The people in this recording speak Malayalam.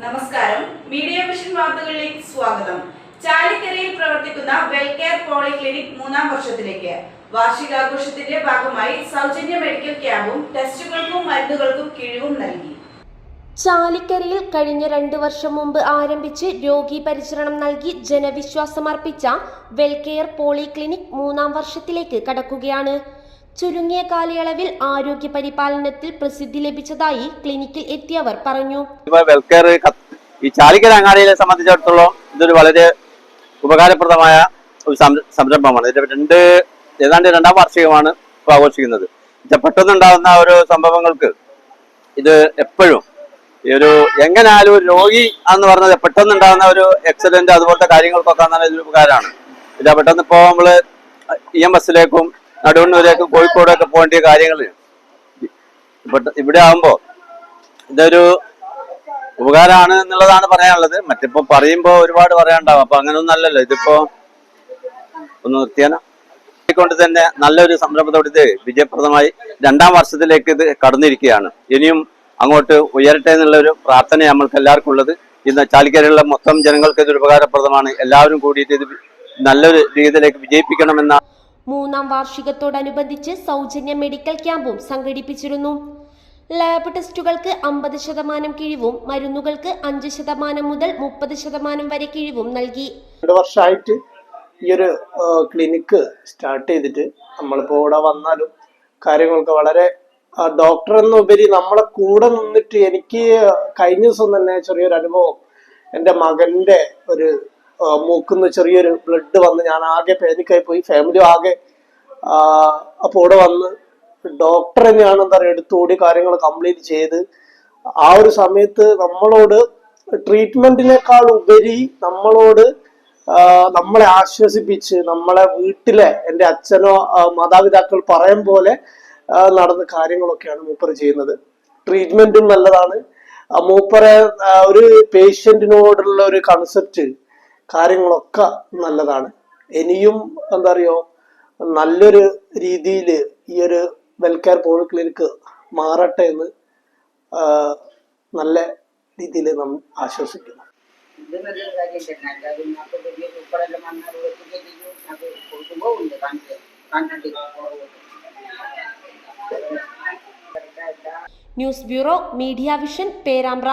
നമസ്കാരം. മീഡിയ വിഷൻ വാർത്തകളിലേക്ക് സ്വാഗതം. ചാലിക്കരയിൽ പ്രവർത്തിക്കുന്ന വെൽകെയർ പോളിക്ലിനിക് 3ാം വർഷത്തിലേക്ക് വാർഷികാഘോഷത്തിന്റെ ഭാഗമായി സൗജന്യ മെഡിക്കൽ ക്യാമ്പും ടെസ്റ്റുകൾക്കും മരുന്നുകൾക്കും കിഴിവും നൽകി. ചാലിക്കരയിൽ കഴിഞ്ഞ 2 വർഷം മുമ്പ് ആരംഭിച്ച് രോഗി പരിചരണം നൽകി ജനവിശ്വാസമർപ്പിച്ച വെൽകെയർ പോളിക്ലിനിക് 3ാം വർഷത്തിലേക്ക് കടക്കുകയാണ്. ചുരുങ്ങിയ കാലയളവിൽ ആരോഗ്യ പരിപാലനത്തിൽ പ്രസിദ്ധി ലഭിച്ചതായി ക്ലിനിക്കിൽ എത്തിയവർ പറഞ്ഞു. വെൽകെയർ ഈ ചാലിക്കര അങ്ങാടിയെ സംബന്ധിച്ചിടത്തോളം ഇതൊരു വളരെ ഉപകാരപ്രദമായ ഒരു സംരംഭമാണ്. ഇതിന്റെ ഏതാണ്ട് 2ാം വാർഷികമാണ് ഇപ്പോൾ ആഘോഷിക്കുന്നത്. പെട്ടെന്നുണ്ടാകുന്ന ഓരോ സംഭവങ്ങൾക്ക് ഇത് എപ്പോഴും ഈ ഒരു എങ്ങനെയാലും ഒരു രോഗി എന്ന് പറഞ്ഞത് പെട്ടെന്നുണ്ടാകുന്ന ഒരു ആക്സിഡന്റ് അതുപോലത്തെ കാര്യങ്ങൾക്കൊക്കെ ഇതൊരു ഉപകാരമാണ്. ഇത് പെട്ടെന്ന് ഇപ്പോൾ നമ്മള് EMSലേക്കും നടുവണ്ണൂരേക്കും കോഴിക്കോടൊക്കെ പോകേണ്ട കാര്യങ്ങൾ ഇവിടെ ആകുമ്പോ ഇതൊരു ഉപകാരമാണ് എന്നുള്ളതാണ് പറയാനുള്ളത്. മറ്റിപ്പോ പറയുമ്പോ ഒരുപാട് പറയാനുണ്ടാവും. അപ്പൊ അങ്ങനെയൊന്നും അല്ലല്ലോ. ഇതിപ്പോ ഒന്ന് നിർത്തിയാനോ കൊണ്ട് തന്നെ നല്ലൊരു സംരംഭത്തോട് ഇത് വിജയപ്രദമായി 2ാം വർഷത്തിലേക്ക് ഇത് കടന്നിരിക്കുകയാണ്. ഇനിയും അങ്ങോട്ട് ഉയരട്ടെ എന്നുള്ളൊരു പ്രാർത്ഥന നമ്മൾക്ക് എല്ലാവർക്കും ഉള്ളത്. ഇന്ന് ചാലിക്കരയിലുള്ള മൊത്തം ജനങ്ങൾക്ക് ഇതൊരു ഉപകാരപ്രദമാണ്. എല്ലാവരും കൂടിയിട്ട് ഇത് നല്ലൊരു രീതിയിലേക്ക് വിജയിപ്പിക്കണമെന്ന 3ാം വാർഷികത്തോടനുബന്ധിച്ച് സൗജന്യ മെഡിക്കൽ ക്യാമ്പും സംഘടിപ്പിച്ചിരുന്നു. ലാബ് ടെസ്റ്റുകൾക്ക് 50% കിഴിവും മരുന്നുകൾക്ക് 5% മുതൽ 30% വരെ കിഴിവും നൽകി. 2 വർഷമായിട്ട് ഈ ഒരു ക്ലിനിക്ക് സ്റ്റാർട്ട് ചെയ്തിട്ട് നമ്മളിപ്പോൾ ഇവിടെ വന്നാലും കാര്യങ്ങളൊക്കെ വളരെ ഡോക്ടർ എന്നുപരി നമ്മളെ കൂടെ നിന്നിട്ട് എനിക്ക് കഴിഞ്ഞ ദിവസം തന്നെ ചെറിയൊരു അനുഭവം. എൻ്റെ മകന്റെ ഒരു മൂക്കുന്ന് ചെറിയൊരു ബ്ലഡ് വന്ന് ഞാൻ ആകെ പാനിക്കായി പോയി. ഫാമിലി ആകെ അപ്പോൾ ഇവിടെ വന്ന് ഡോക്ടർ തന്നെയാണ് എന്താ പറയുക എടുത്തുകൂടി കാര്യങ്ങൾ കംപ്ലീറ്റ് ചെയ്ത് ആ ഒരു സമയത്ത് നമ്മളോട് ട്രീറ്റ്മെന്റിനേക്കാൾ ഉപരി നമ്മളെ ആശ്വസിപ്പിച്ച് നമ്മളെ വീട്ടിലെ എൻ്റെ അച്ഛനോ മാതാപിതാക്കൾ പറയും പോലെ നടന്ന കാര്യങ്ങളൊക്കെയാണ് മൂപ്പർ ചെയ്യുന്നത്. ട്രീറ്റ്മെന്റും നല്ലതാണ്. മൂപ്പറെ ഒരു പേഷ്യന്റിനോടുള്ള ഒരു കൺസെപ്റ്റ് കാര്യങ്ങളൊക്കെ നല്ലതാണ്. ഇനിയും എന്താ പറയുക നല്ലൊരു രീതിയിൽ ഈ ഒരു വെൽകെയർ പോളിക്ലിനിക്ക് മാറട്ടെ എന്ന് നല്ല രീതിയിൽ നമ്മൾ ആശ്വസിക്കുന്നു. News bureau, media vision, Perambra.